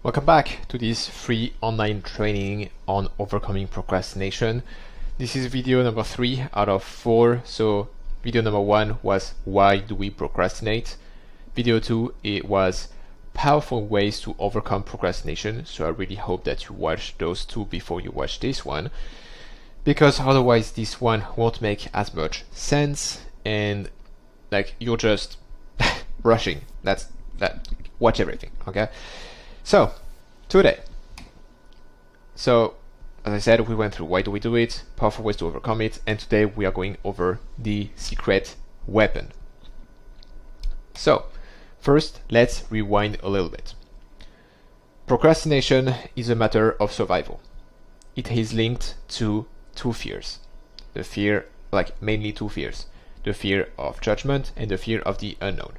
Welcome back to this free online training on overcoming procrastination. This is video number 3 out of 4. So video number 1 was why do we procrastinate? Video 2, it was powerful ways to overcome procrastination. So I really hope that you watch those two before you watch this one, because otherwise this one won't make as much sense and like you're just rushing. That watch everything, okay? So, today, as I said, we went through why do we do it, powerful ways to overcome it, and today we are going over the secret weapon. So, first, let's rewind a little bit. Procrastination is a matter of survival. It is linked to two fears. Mainly two fears. The fear of judgment and the fear of the unknown.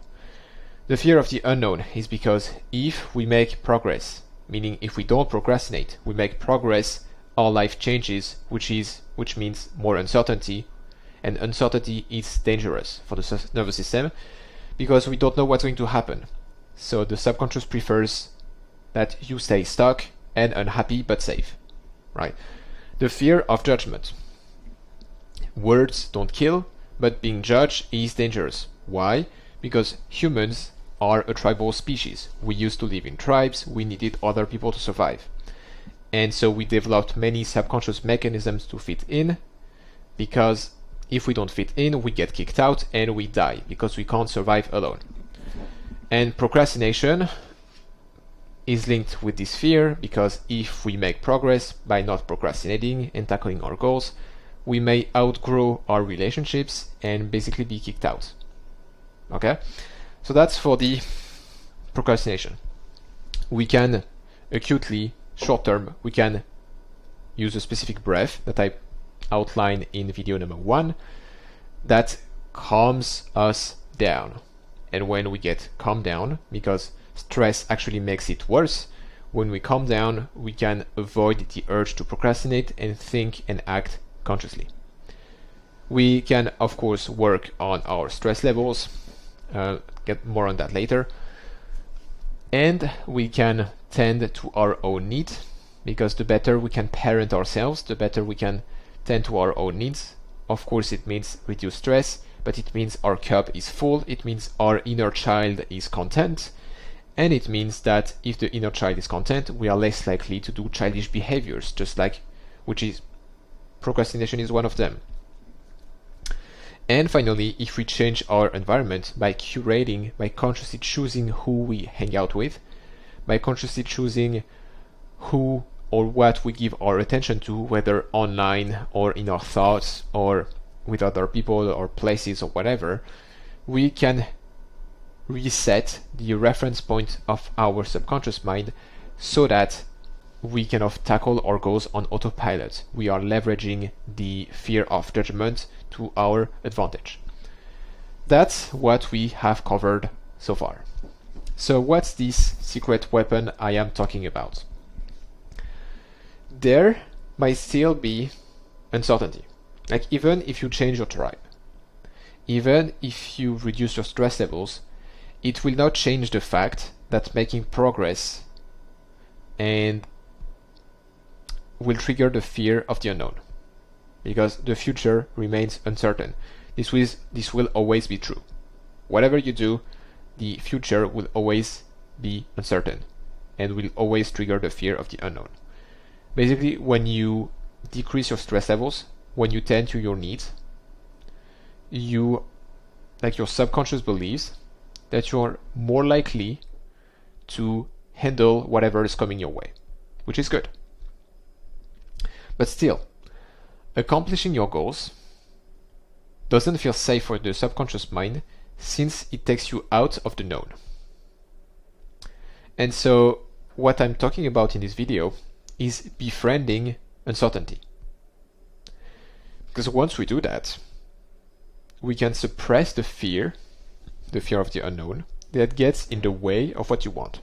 The fear of the unknown is because if we make progress, meaning if we don't procrastinate, we make progress, our life changes, which means more uncertainty, and uncertainty is dangerous for the nervous system because we don't know what's going to happen. So the subconscious prefers that you stay stuck and unhappy but safe, right? The fear of judgment. Words don't kill, but being judged is dangerous. Why? Because humans are a tribal species. We used to live in tribes, we needed other people to survive. And so we developed many subconscious mechanisms to fit in, because if we don't fit in, we get kicked out and we die because we can't survive alone. And procrastination is linked with this fear because if we make progress by not procrastinating and tackling our goals, we may outgrow our relationships and basically be kicked out. Okay? So that's for the procrastination. We can acutely, short term, we can use a specific breath that I outlined in video number 1 that calms us down. And when we get calmed down, because stress actually makes it worse, when we calm down, we can avoid the urge to procrastinate and think and act consciously. We can, of course, work on our stress levels. Get more on that later. And we can tend to our own needs, because the better we can parent ourselves, the better we can tend to our own needs. Of course, it means reduce stress, but it means our cup is full, it means our inner child is content, and it means that if the inner child is content, we are less likely to do childish behaviors, procrastination is one of them. And finally, if we change our environment by curating, by consciously choosing who we hang out with, by consciously choosing who or what we give our attention to, whether online or in our thoughts or with other people or places or whatever, we can reset the reference point of our subconscious mind so that we can tackle our goals on autopilot. We are leveraging the fear of judgment to our advantage. That's what we have covered so far. So what's this secret weapon I am talking about? There might still be uncertainty. Like even if you change your tribe, even if you reduce your stress levels, it will not change the fact that making progress and will trigger the fear of the unknown, because the future remains uncertain. This will always be true. Whatever you do, the future will always be uncertain and will always trigger the fear of the unknown. Basically, when you decrease your stress levels, when you tend to your needs, your subconscious believes that you're more likely to handle whatever is coming your way, which is good. But still, accomplishing your goals doesn't feel safe for the subconscious mind since it takes you out of the known. And so what I'm talking about in this video is befriending uncertainty. Because once we do that, we can suppress the fear of the unknown that gets in the way of what you want.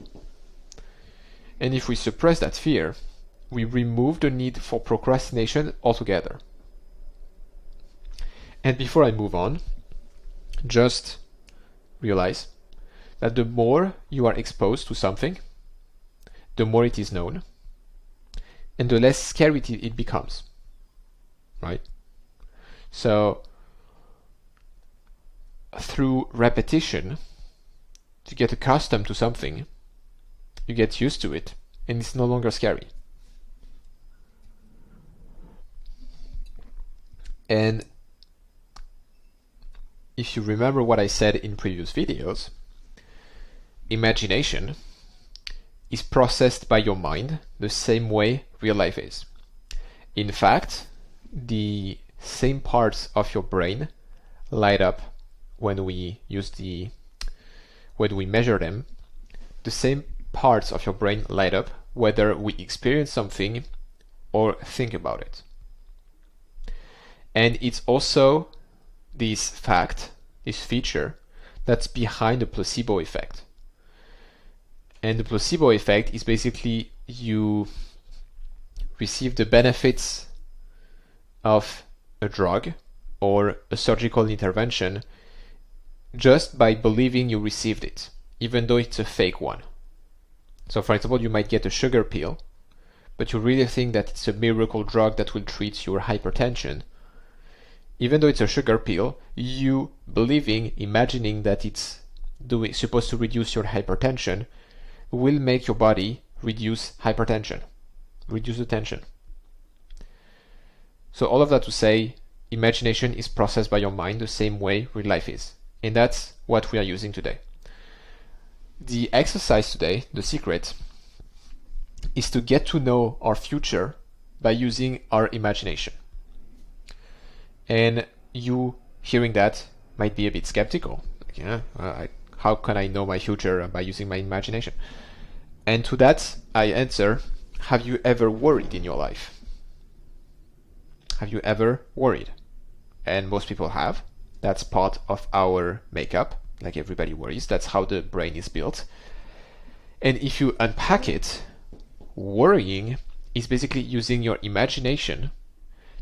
And if we suppress that fear, we remove the need for procrastination altogether. And before I move on, just realize that the more you are exposed to something, the more it is known, and the less scary it becomes, right? So through repetition, you get accustomed to something, you get used to it, and it's no longer scary. And if you remember what I said in previous videos, imagination is processed by your mind the same way real life is. In fact, the same parts of your brain light up when we measure them. The same parts of your brain light up whether we experience something or think about it. And it's also this fact, this feature, that's behind the placebo effect. And the placebo effect is basically you receive the benefits of a drug or a surgical intervention just by believing you received it, even though it's a fake one. So for example, you might get a sugar pill, but you really think that it's a miracle drug that will treat your hypertension. Even though it's a sugar pill, you believing, imagining that it's supposed to reduce your hypertension will make your body reduce hypertension, reduce the tension. So all of that to say, imagination is processed by your mind the same way real life is. And that's what we are using today. The exercise today, the secret, is to get to know our future by using our imagination. And you hearing that might be a bit skeptical. Like, yeah, how can I know my future by using my imagination? And to that I answer, have you ever worried in your life? Have you ever worried? And most people have. That's part of our makeup. Like everybody worries. That's how the brain is built. And if you unpack it, worrying is basically using your imagination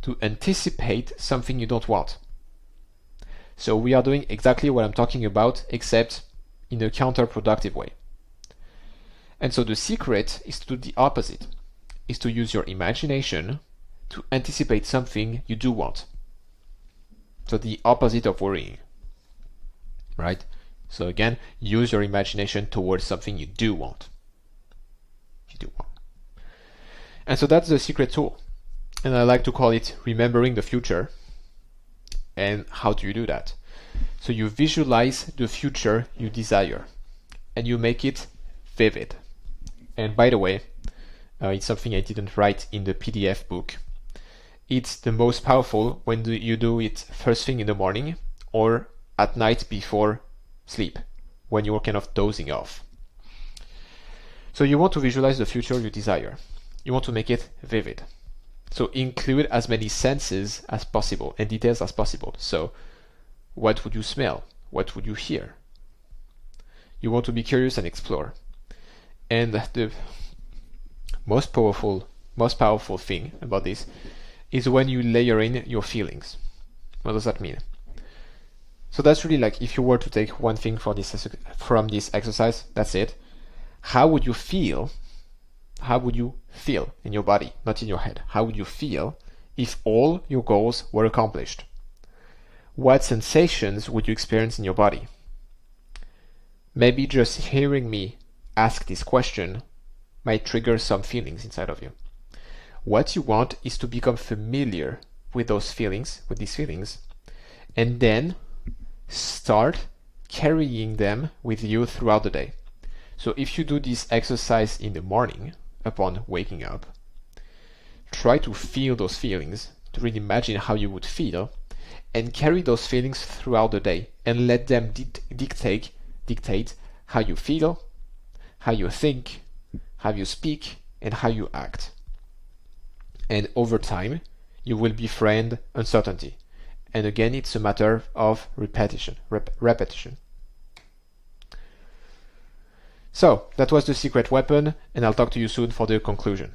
to anticipate something you don't want. So we are doing exactly what I'm talking about, except in a counterproductive way. And so the secret is to do the opposite, is to use your imagination to anticipate something you do want. So the opposite of worrying, right? So again, use your imagination towards something you do want. You do want. And so that's the secret tool. And I like to call it remembering the future. And how do you do that? So you visualize the future you desire and you make it vivid. And by the way, it's something I didn't write in the PDF book. It's the most powerful when you do it first thing in the morning or at night before sleep, when you're kind of dozing off. So you want to visualize the future you desire. You want to make it vivid. So include as many senses as possible and details as possible. So what would you smell? What would you hear? You want to be curious and explore. And the most powerful thing about this is when you layer in your feelings. What does that mean? So that's really like if you were to take one thing from this exercise, that's it. How would you feel? How would you feel in your body, not in your head? How would you feel if all your goals were accomplished? What sensations would you experience in your body? Maybe just hearing me ask this question might trigger some feelings inside of you. What you want is to become familiar with these feelings, and then start carrying them with you throughout the day. So if you do this exercise in the morning, upon waking up, try to feel those feelings, to really imagine how you would feel, and carry those feelings throughout the day, and let them dictate how you feel, how you think, how you speak, and how you act. And over time, you will befriend uncertainty. And again, it's a matter of repetition. So, that was the secret weapon, and I'll talk to you soon for the conclusion.